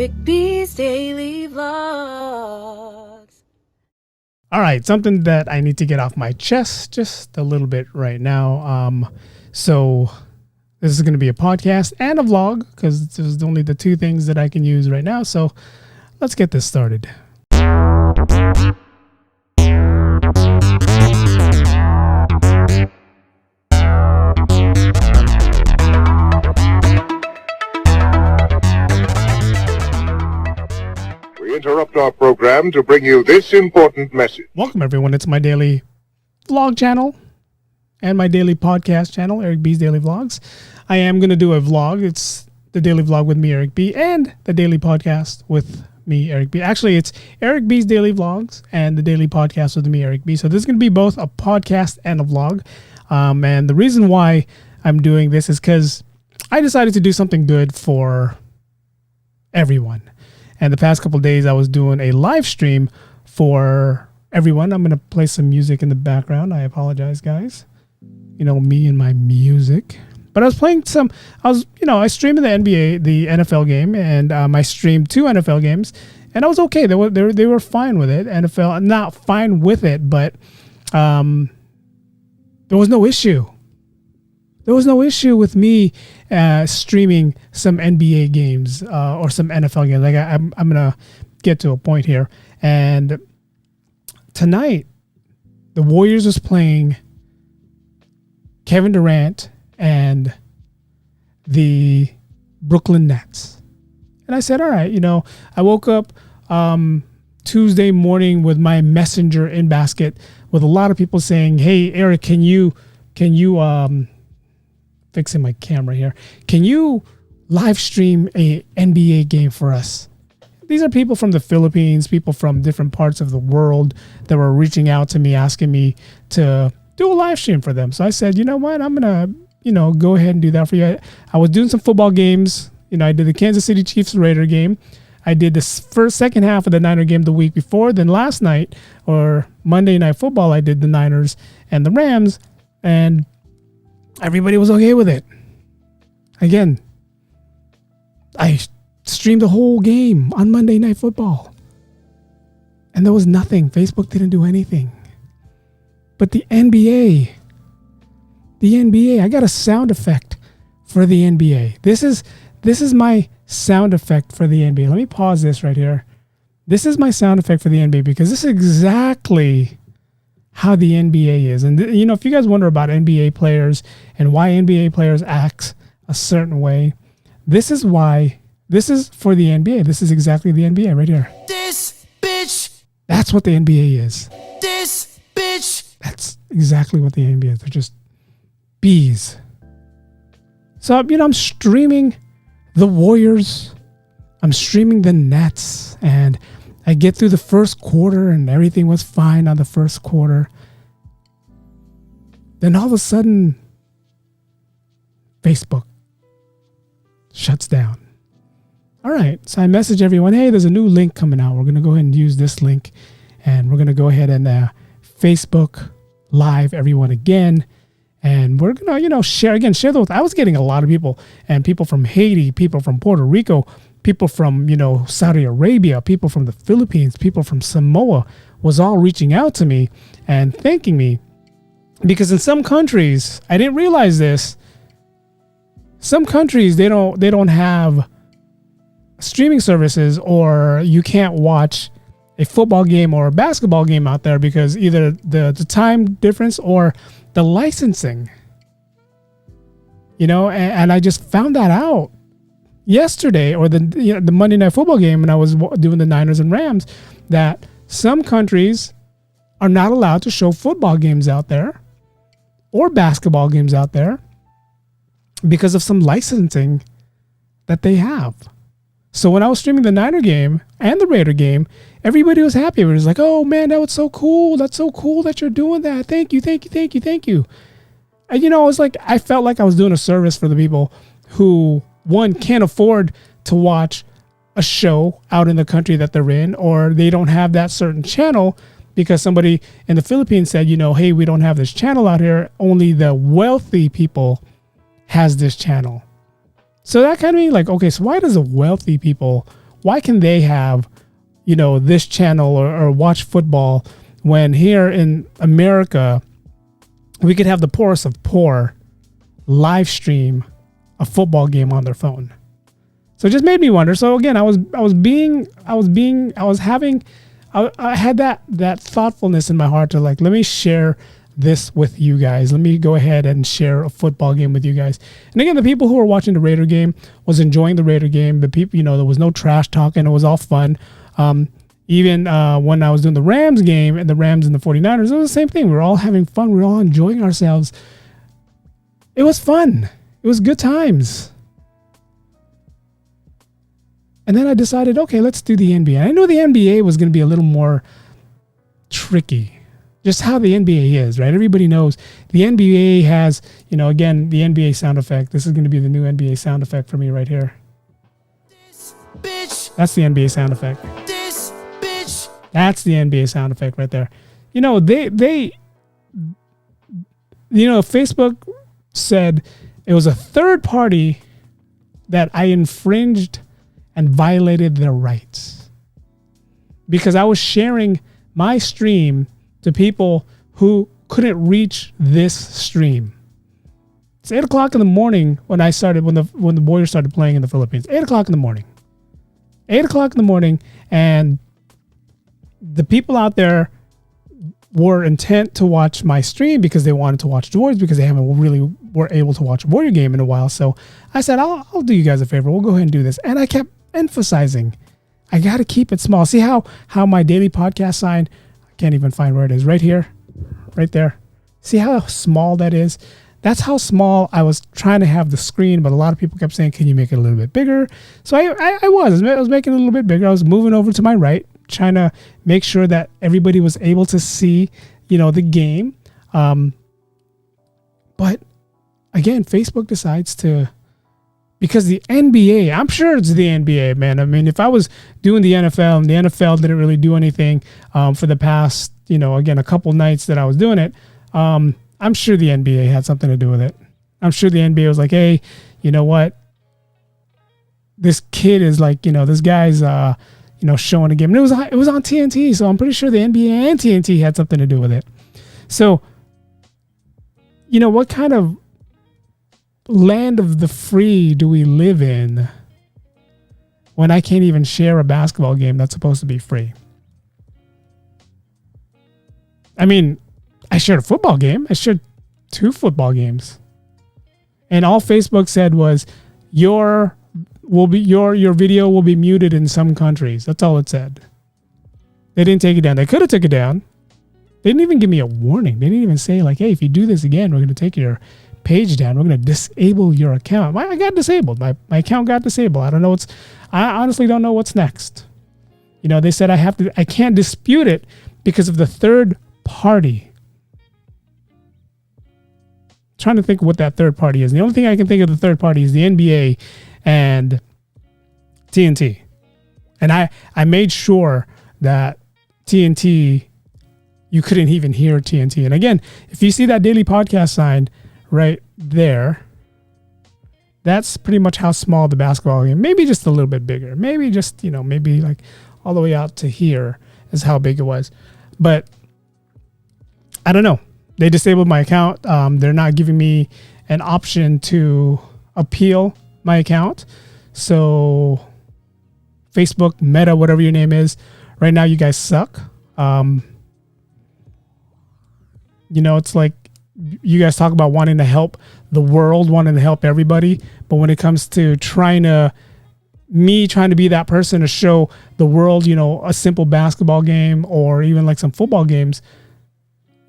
Eric B's Daily Vlogs. All right, something that I need to get off my chest just a little bit right now. So this is going to be a podcast and a vlog because this is only the two things that I can use right now. So let's get this started. We interrupt our program to bring you this important message. Welcome, everyone. It's my daily vlog channel and my daily podcast channel, Eric B's Daily Vlogs. I am going to do a vlog. It's the daily vlog with me, Eric B, and the daily podcast with me, Eric B. Actually, it's Eric B's Daily Vlogs and the daily podcast with me, Eric B. So this is going to be both a podcast and a vlog. And the reason why I'm doing this is because I decided to do something good for everyone. And the past couple of days, I was doing a live stream for everyone. I'm going to play some music in the background. I apologize, guys. You know, me and my music. But I was playing I streamed the NBA, the NFL game, and I streamed 2 NFL games, and I was okay. They were fine with it. NFL, not fine with it, but there was no issue. There was no issue with me streaming some NBA games or some NFL games. Like I'm gonna get to a point here. And tonight, the Warriors was playing Kevin Durant and the Brooklyn Nets. And I said, all right, I woke up Tuesday morning with my messenger in basket with a lot of people saying, hey, Eric, can you fixing my camera here. Can you live stream a NBA game for us? These are people from the Philippines, people from different parts of the world that were reaching out to me, asking me to do a live stream for them. So I said, you know what? I'm going to, go ahead and do that for you. I was doing some football games. I did the Kansas City Chiefs Raider game. I did the second half of the Niner game the week before. Then last night or Monday Night Football, I did the Niners and the Rams, and everybody was okay with it. Again, I streamed the whole game on Monday Night Football. And there was nothing. Facebook didn't do anything. But the NBA, I got a sound effect for the NBA. This is my sound effect for the NBA. Let me pause this right here. This is my sound effect for the NBA because this is exactly how the NBA is. And, if you guys wonder about NBA players and why NBA players act a certain way, this is for the NBA. This is exactly the NBA right here. This bitch. That's what the NBA is. This bitch. That's exactly what the NBA is. They're just bees. So, I'm streaming the Warriors. I'm streaming the Nets, and I get through the first quarter and everything was fine on the first quarter. Then all of a sudden, Facebook shuts down. All right, so I message everyone, hey, there's a new link coming out. We're going to go ahead and use this link, and we're going to go ahead and Facebook Live everyone again. And we're going to, share those. I was getting a lot of people, and people from Haiti, people from Puerto Rico, people from, Saudi Arabia, people from the Philippines, people from Samoa was all reaching out to me and thanking me. Because in some countries, I didn't realize this, some countries, they don't have streaming services, or you can't watch a football game or a basketball game out there because either the time difference or the licensing. And I just found that out yesterday, or the Monday Night Football game when I was doing the Niners and Rams, that some countries are not allowed to show football games out there or basketball games out there because of some licensing that they have. So when I was streaming the Niner game and the Raider game, everybody was happy. It was like, oh man, that was so cool. That's so cool that you're doing that. Thank you. And it was like, I felt like I was doing a service for the people who, one, can't afford to watch a show out in the country that they're in, or they don't have that certain channel because somebody in the Philippines said, hey, we don't have this channel out here. Only the wealthy people has this channel. So that kind of means like, okay, so why does the wealthy people why can they have, this channel or watch football when here in America, we could have the poorest of poor live stream a football game on their phone? So it just made me wonder. So again, I had that thoughtfulness in my heart to like, let me share this with you guys. Let me go ahead and share a football game with you guys. And again, the people who were watching the Raider game was enjoying the Raider game. The people, there was no trash talking. It was all fun. Even when I was doing the Rams game and the Rams and the 49ers, it was the same thing. We were all having fun. We were all enjoying ourselves. It was fun. It was good times. And then I decided, okay, let's do the NBA. I knew the NBA was going to be a little more tricky. Just how the NBA is, right? Everybody knows the NBA has, again, the NBA sound effect. This is going to be the new NBA sound effect for me right here. Bitch, That's the NBA sound effect. this bitch. That's the NBA sound effect right there. Facebook said it was a third party that I infringed and violated their rights because I was sharing my stream to people who couldn't reach this stream. It's 8 o'clock in the morning when the Warriors started playing in the Philippines. 8 o'clock in the morning. 8 o'clock in the morning, and the people out there were intent to watch my stream because they wanted to watch the Warriors because they haven't really were able to watch a Warrior game in a while. So I said, I'll do you guys a favor. We'll go ahead and do this. And I kept emphasizing, I got to keep it small. See how my daily podcast sign, I can't even find where it is, right here, right there. See how small that is? That's how small I was trying to have the screen, but a lot of people kept saying, can you make it a little bit bigger? So I was making it a little bit bigger. I was moving over to my right, trying to make sure that everybody was able to see, the game. But again, Facebook decides to, because the NBA, I'm sure it's the NBA, man. I mean, if I was doing the NFL and the NFL didn't really do anything for the past, again, a couple nights that I was doing it, I'm sure the NBA had something to do with it. I'm sure the NBA was like, hey, you know what? This kid is like, this guy's, showing a game. And it was on TNT, so I'm pretty sure the NBA and TNT had something to do with it. So, what kind of land of the free do we live in when I can't even share a basketball game that's supposed to be free? I mean, I shared a football game. I shared 2 football games. And all Facebook said was your video will be muted in some countries. That's all it said. They didn't take it down. They could have took it down. They didn't even give me a warning. They didn't even say like, hey, if you do this again, we're going to take your page down. We're going to disable your account. I got disabled. My account got disabled. I honestly don't know what's next. They said I can't dispute it because of the third party. I'm trying to think of what that third party is. The only thing I can think of the third party is the NBA and TNT. And I made sure that TNT, you couldn't even hear TNT. And again, if you see that daily podcast sign right there, that's pretty much how small the basketball game, maybe just a little bit bigger. Maybe just, maybe like all the way out to here is how big it was. But I don't know. They disabled my account. They're not giving me an option to appeal my account. So Facebook, Meta, whatever your name is, right now you guys suck. It's like you guys talk about wanting to help the world, wanting to help everybody. But when it comes to trying to be that person to show the world, a simple basketball game or even like some football games,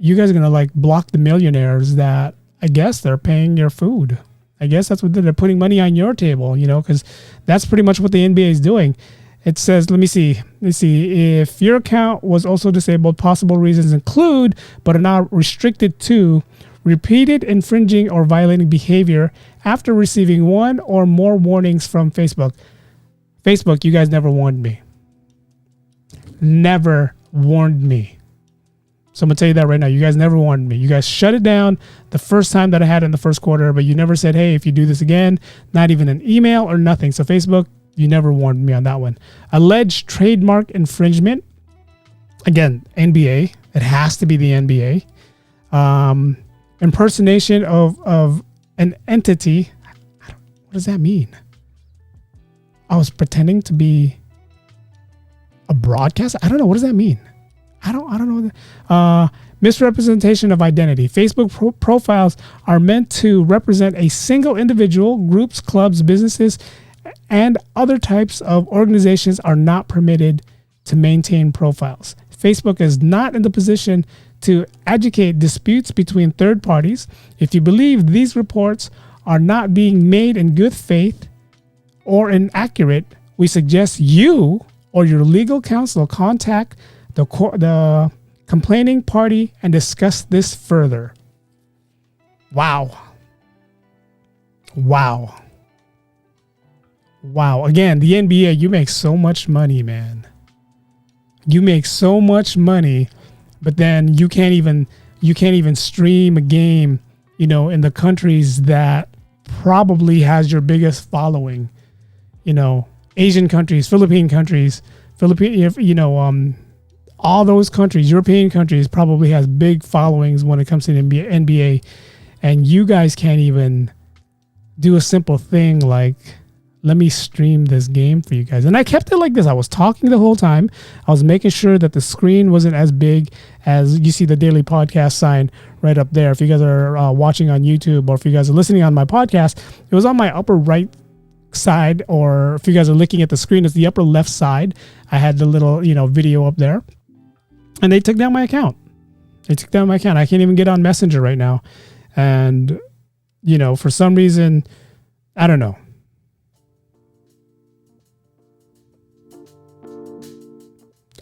you guys are going to like block the millionaires that I guess they're paying your food. I guess that's what they're putting money on your table, because that's pretty much what the NBA is doing. It says, let me see. If your account was also disabled, possible reasons include, but are not restricted to, repeated infringing or violating behavior after receiving one or more warnings from Facebook. Facebook, you guys never warned me. Never warned me. So I'm going to tell you that right now. You guys never warned me. You guys shut it down the first time that I had it in the first quarter, but you never said, hey, if you do this again, not even an email or nothing. So Facebook, You never warned me on that one. Alleged trademark infringement. Again, NBA. It has to be the NBA. Impersonation of an entity. What does that mean? I was pretending to be a broadcaster. I don't know. What does that mean? I don't know. Misrepresentation of identity. Facebook profiles are meant to represent a single individual. Groups, clubs, businesses, and other types of organizations are not permitted to maintain profiles. Facebook is not in the position to adjudicate disputes between third parties. If you believe these reports are not being made in good faith or inaccurate, we suggest you or your legal counsel contact the complaining party and discuss this further. Wow. Again, the NBA, you make so much money, man. You make so much money, but then you can't even stream a game, in the countries that probably has your biggest following. Asian countries, Philippine countries, all those countries, European countries probably has big followings when it comes to the NBA, and you guys can't even do a simple thing like, let me stream this game for you guys. And I kept it like this. I was talking the whole time. I was making sure that the screen wasn't as big as you see the daily podcast sign right up there. If you guys are watching on YouTube, or if you guys are listening on my podcast, it was on my upper right side, or if you guys are looking at the screen, it's the upper left side. I had the little, video up there. And they took down my account. I can't even get on Messenger right now. And, for some reason, I don't know.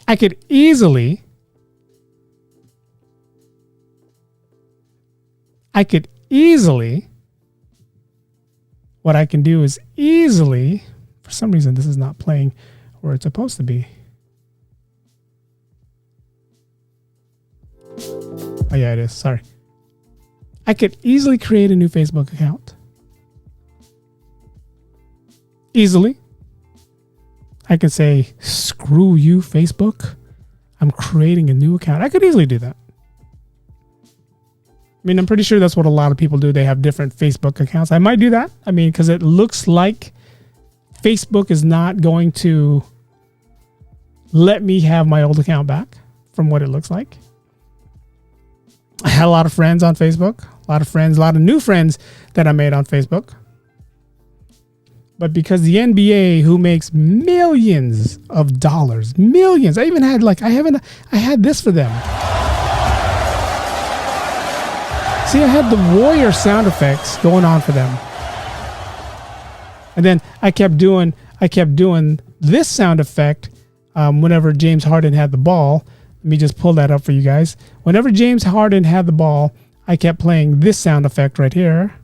I could easily what I can do is easily, for some reason, this is not playing where it's supposed to be. Oh yeah, it is. Sorry. I could easily create a new Facebook account. Easily. I could say, screw you, Facebook. I'm creating a new account. I could easily do that. I'm pretty sure that's what a lot of people do. They have different Facebook accounts. I might do that. Because it looks like Facebook is not going to let me have my old account back from what it looks like. I had a lot of friends on Facebook, a lot of new friends that I made on Facebook. But because the NBA, who makes millions of dollars, I even had I had this for them. See, I had the Warrior sound effects going on for them. And then I kept doing this sound effect whenever James Harden had the ball. Let me just pull that up for you guys. Whenever James Harden had the ball, I kept playing this sound effect right here.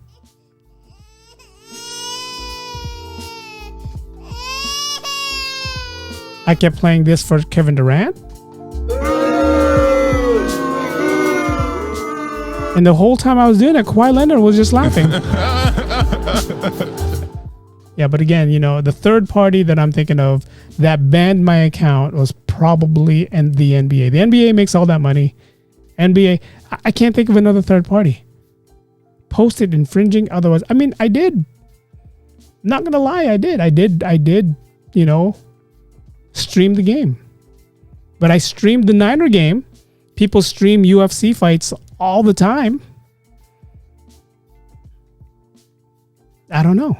I kept playing this for Kevin Durant. And the whole time I was doing it, Kawhi Leonard was just laughing. Yeah, but again, the third party that I'm thinking of that banned my account was probably the NBA. The NBA makes all that money. NBA, I can't think of another third party. Posted infringing otherwise. I did. Not gonna lie, I did, stream the game. But I streamed the Niner game. People stream UFC fights all the time. I don't know.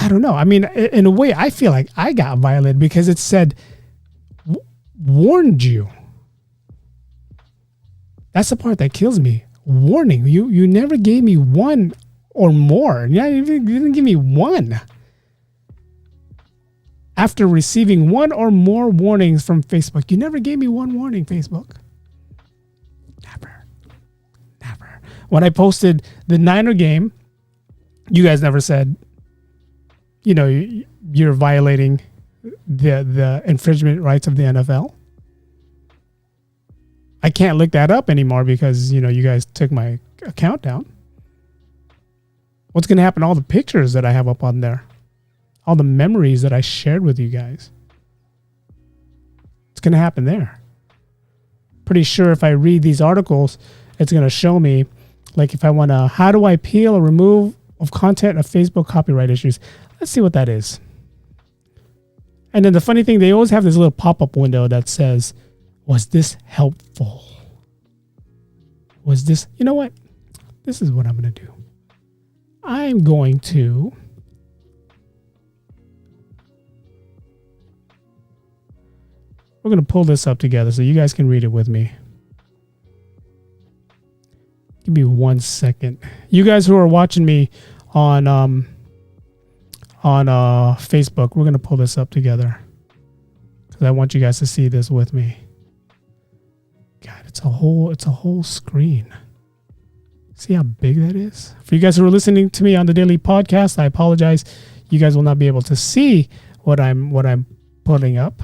In a way, I feel like I got violated because it said, warned you. That's the part that kills me. Warning. You never gave me one or more. You didn't give me one. After receiving one or more warnings from Facebook. You never gave me one warning, Facebook. Never. When I posted the Niner game, you guys never said, you're violating the infringement rights of the NFL. I can't look that up anymore because, you guys took my account down. What's going to happen to all the pictures that I have up on there? All the memories that I shared with you guys? What's going to happen there? Pretty sure if I read these articles, it's going to show me, like if I want to, how do I appeal or remove of content of Facebook copyright issues? Let's see what that is. And then the funny thing, they always have this little pop-up window that says, was this helpful? Was this, you know what? This is what I'm going to do. I'm going to we're going to pull this up together so you guys can read it with me. Give me 1 second. You guys who are watching me on Facebook, we're going to pull this up together because I want you guys to see this with me. God, it's a whole screen. See how big that is? For you guys who are listening to me on the daily podcast, I apologize. You guys will not be able to see what I'm putting up.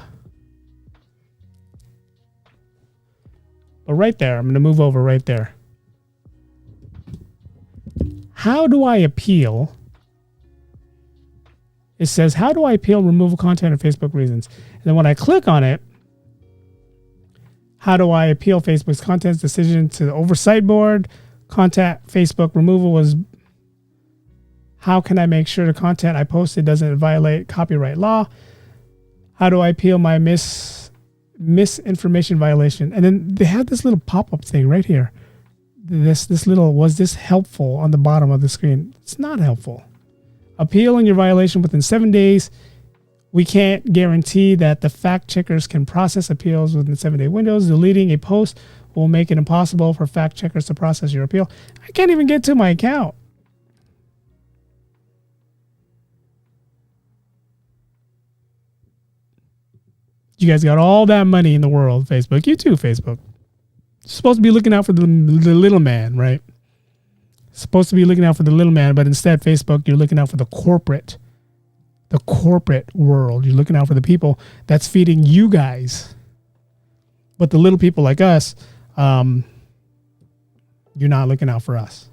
But right there, I'm going to move over right there. How do I appeal? It says, how do I appeal removal content of Facebook reasons? And then when I click on it, how do I appeal Facebook's content's decision to the Oversight Board? Contact Facebook removal was, how can I make sure the content I posted doesn't violate copyright law? How do I appeal my misinformation violation? And then they have this little pop-up thing right here. This little, was this helpful on the bottom of the screen? It's not helpful. Appeal on your violation within 7 days. We can't guarantee that the fact checkers can process appeals within 7-day windows. Deleting a post will make it impossible for fact checkers to process your appeal. I can't even get to my account. You guys got all that money in the world, Facebook. You too, Facebook. You're supposed to be looking out for the little man, right? Supposed to be looking out for the little man, but instead, Facebook, you're looking out for the corporate world. You're looking out for the people that's feeding you guys. But the little people like us, you're not looking out for us.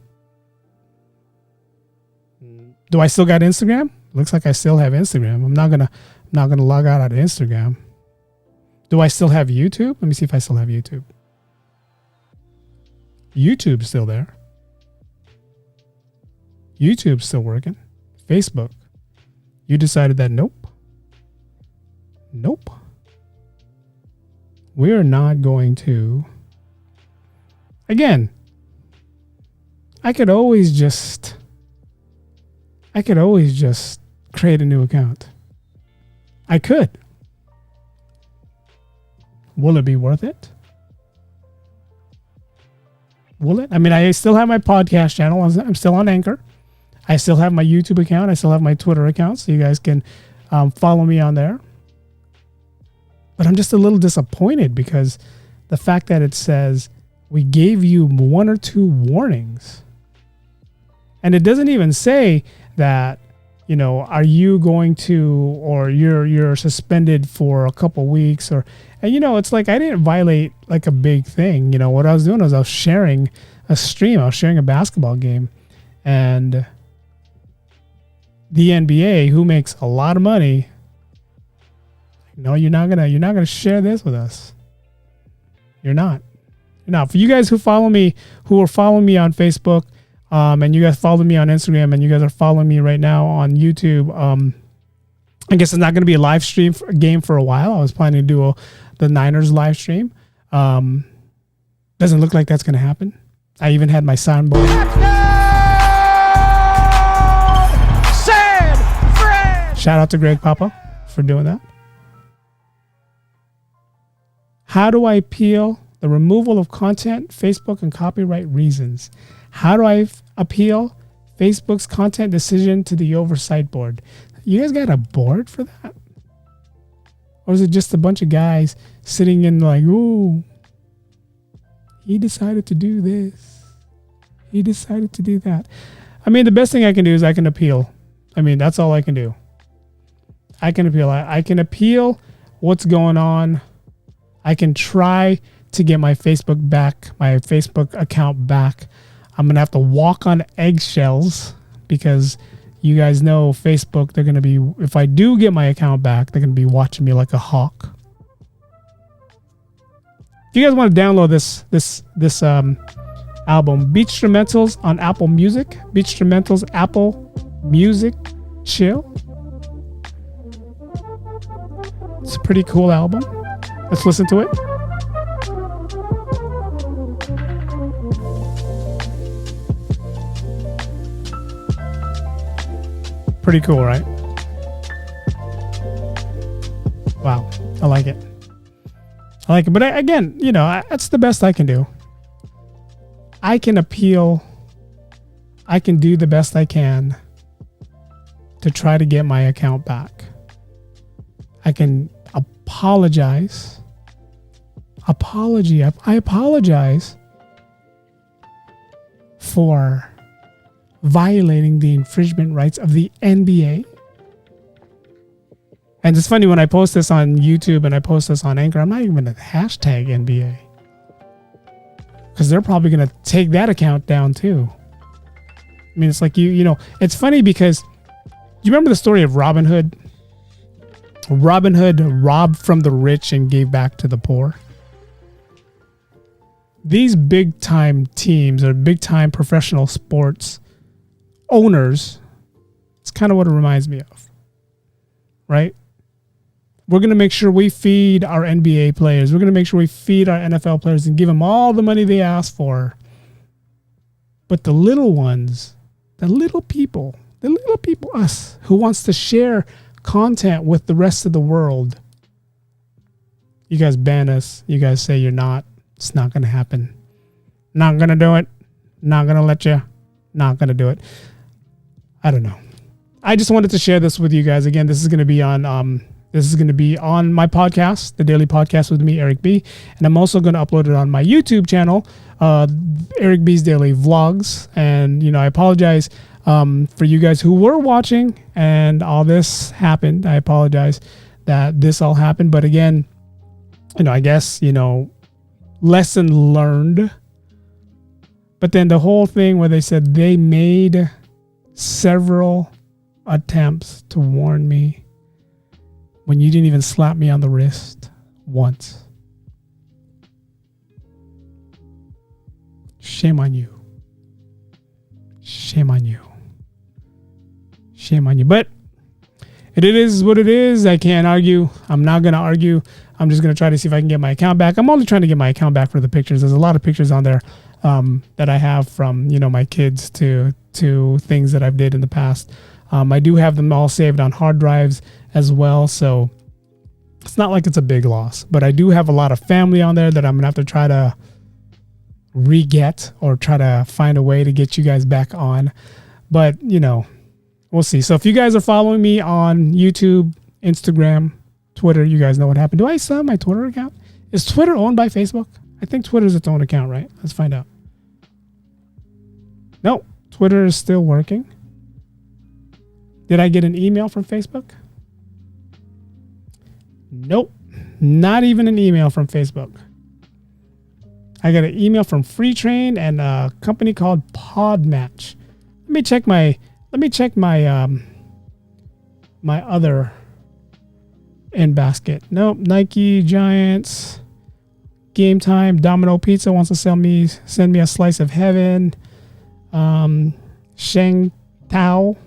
Do I still got Instagram? Looks like I still have Instagram. I'm not gonna log out of Instagram. Do I still have YouTube? Let me see if I still have YouTube. YouTube's still there. YouTube's still working. Facebook. You decided that nope. We're not going to. Again, I could always just create a new account. I could. Will it be worth it? Will it? I mean, I still have my podcast channel. I'm still on Anchor. I still have my YouTube account. I still have my Twitter account, so you guys can follow me on there. But I'm just a little disappointed because the fact that it says we gave you 1 or 2 warnings. And it doesn't even say that, you know, are you going to, or you're suspended for a couple weeks, or, and you know, it's like I didn't violate like a big thing. You know, what I was doing was I was sharing a stream. I was sharing a basketball game, and the NBA, who makes a lot of money, no, you're not gonna share this with us. You're not. For you guys who follow me, who are following me on Facebook, and you guys follow me on Instagram, and you guys are following me right now on YouTube, I guess it's not going to be a live stream game for a while. I was planning to do the Niners live stream. Doesn't look like that's going to happen. I even had my soundboard. Shout out to Greg Papa for doing that. How do I appeal the removal of content, Facebook, and copyright reasons? How do I appeal Facebook's content decision to the Oversight Board? You guys got a board for that? Or is it just a bunch of guys sitting in like, ooh, he decided to do this. He decided to do that. I mean, the best thing I can do is I can appeal. I mean, that's all I can do. I can appeal. I can appeal what's going on. I can try to get my Facebook account back. I'm going to have to walk on eggshells, because you guys know Facebook, they're going to be, if I do get my account back, they're going to be watching me like a hawk. If you guys want to download this album, Beach Instrumentals on Apple Music, Beach Instrumentals, Apple Music, chill. It's a pretty cool album. Let's listen to it. Pretty cool, right? Wow, I like it. I like it, but again, you know, that's the best I can do. I can appeal. I can do the best I can to try to get my account back. I can apologize. I apologize for violating the infringement rights of the NBA. And it's funny, when I post this on YouTube and I post this on Anchor, I'm not even going to hashtag NBA. Because they're probably going to take that account down too. I mean, it's like, you know, it's funny because you remember the story of Robin Hood? Robin Hood robbed from the rich and gave back to the poor. These big time teams or big time professional sports owners, it's kind of what it reminds me of, right? We're going to make sure we feed our NBA players. We're going to make sure we feed our NFL players and give them all the money they ask for. But the little ones, the little people, us, who wants to share content with the rest of the world, you guys ban us. You guys say you're not. It's not going to happen. Not going to do it. Not going to let you. Not going to do it. I don't know. I just wanted to share this with you guys. Again, this is going to be on my podcast, the Daily Podcast with me, Eric B. And I'm also going to upload it on my YouTube channel, Eric B's Daily Vlogs. And, you know, I apologize for you guys who were watching and all this happened. I apologize that this all happened. But again, you know, I guess, you know, lesson learned. But then the whole thing where they said they made several attempts to warn me when you didn't even slap me on the wrist once. Shame on you. Shame on you. Shame on you. But it is what it is. I can't argue. I'm not going to argue. I'm just going to try to see if I can get my account back. I'm only trying to get my account back for the pictures. There's a lot of pictures on there that I have from, you know, my kids to things that I've did in the past. I do have them all saved on hard drives as well. So it's not like it's a big loss, but I do have a lot of family on there that I'm going to have to try to re-get or try to find a way to get you guys back on. But, you know, we'll see. So if you guys are following me on YouTube, Instagram, Twitter, you guys know what happened. Do I still have my Twitter account? Is Twitter owned by Facebook? I think Twitter is its own account, right? Let's find out. No, Twitter is still working. Did I get an email from Facebook? Nope, not even an email from Facebook. I got an email from Freetrain and a company called Podmatch. Let me check my my other in basket. Nope, Nike, Giants, Game Time, Domino Pizza wants to send me a slice of heaven. Sheng Tao,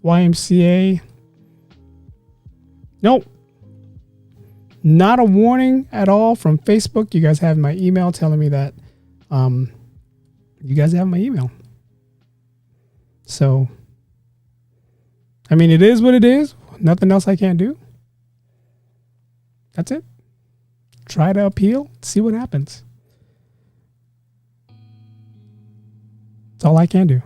YMCA. Nope. Not a warning at all from Facebook. You guys have my email telling me that you guys have my email. So, I mean, it is what it is. Nothing else I can't do. That's it. Try to appeal. See what happens. That's all I can do.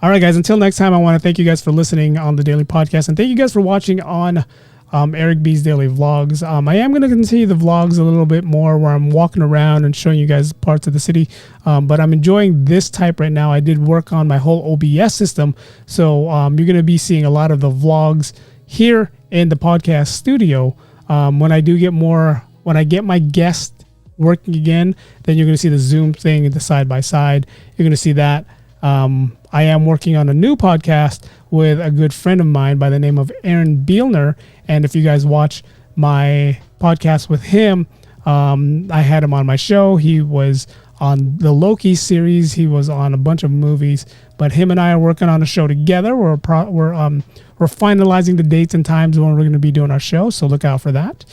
All right, guys. Until next time, I want to thank you guys for listening on the Daily Podcast. And thank you guys for watching on Eric B's Daily Vlogs. I am going to continue the vlogs a little bit more where I'm walking around and showing you guys parts of the city. But I'm enjoying this type right now. I did work on my whole OBS system. So you're going to be seeing a lot of the vlogs here in the podcast studio. When I get my guest working again, then you're going to see the Zoom thing and the side by side. You're going to see that. I am working on a new podcast with a good friend of mine by the name of Aaron Bielner. And if you guys watch my podcast with him, I had him on my show. He was on the Loki series. He was on a bunch of movies. But him and I are working on a show together. We're finalizing the dates and times when we're going to be doing our show. So look out for that.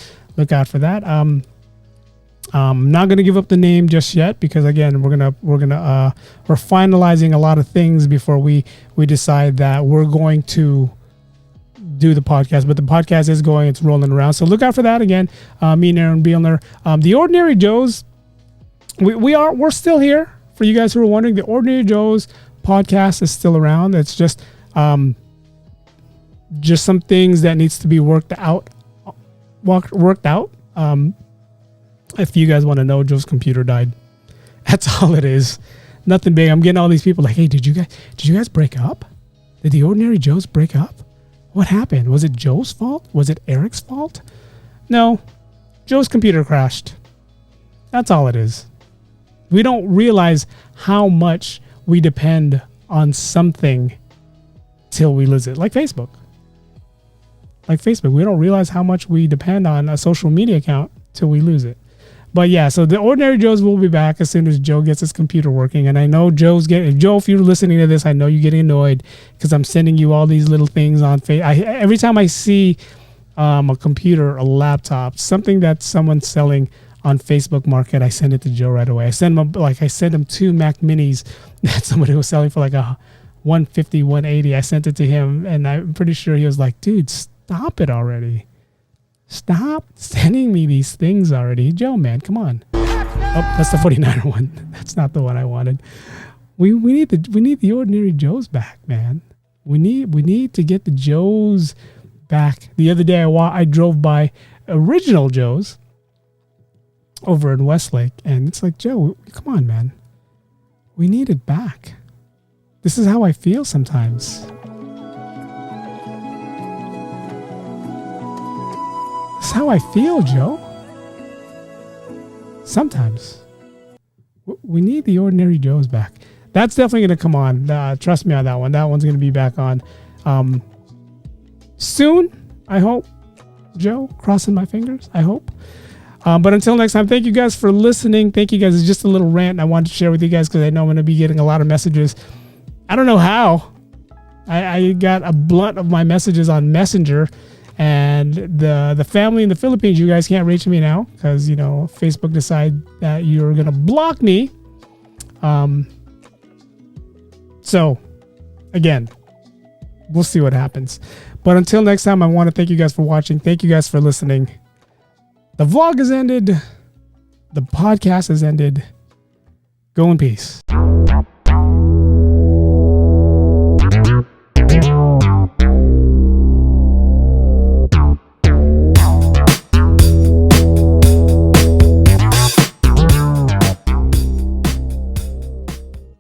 I'm not going to give up the name just yet because again, we're finalizing a lot of things before we decide that we're going to do the podcast. But the podcast is going, it's rolling around. So look out for that again. Me and Aaron Bielner. The Ordinary Joes, we're still here. For you guys who are wondering, the Ordinary Joes podcast is still around. It's just some things that needs to be worked out. If you guys want to know, Joe's computer died. That's all it is. Nothing big. I'm getting all these people like, hey, did you guys break up? Did the Ordinary Joes break up? What happened? Was it Joe's fault? Was it Eric's fault? No, Joe's computer crashed. That's all it is. We don't realize how much we depend on something till we lose it. Like Facebook. We don't realize how much we depend on a social media account till we lose it. But yeah, so the Ordinary Joes will be back as soon as Joe gets his computer working. And I know Joe, if you're listening to this, I know you're getting annoyed because I'm sending you all these little things on Facebook. Every time I see a computer, a laptop, something that someone's selling on Facebook Market, I send it to Joe right away. I send him 2 Mac Minis that somebody was selling for like a 150, 180. I sent it to him, and I'm pretty sure he was like, dude, stop it already. Stop sending me these things already. Joe, man, come on. Oh, that's the 49er one. That's not the one I wanted. We need the Ordinary Joes back, man. We need to get the Joes back. The other day I drove by Original Joe's over in Westlake, and it's like, Joe, come on, man. We need it back. This is how I feel sometimes. That's how I feel, Joe. Sometimes. We need the Ordinary Joes back. That's definitely going to come on. Trust me on that one. That one's going to be back on soon, I hope. Joe, crossing my fingers, I hope. But until next time, thank you guys for listening. Thank you guys. It's just a little rant I wanted to share with you guys because I know I'm going to be getting a lot of messages. I don't know how. I got a blunt of my messages on Messenger. And the family in the Philippines, you guys can't reach me now because, Facebook decided that you're going to block me. So, again, we'll see what happens. But until next time, I want to thank you guys for watching. Thank you guys for listening. The vlog has ended. The podcast has ended. Go in peace.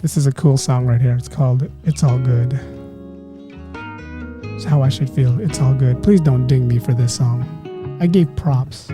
This is a cool song right here. It's called It's All Good. It's how I should feel. It's all good. Please don't ding me for this song. I gave props.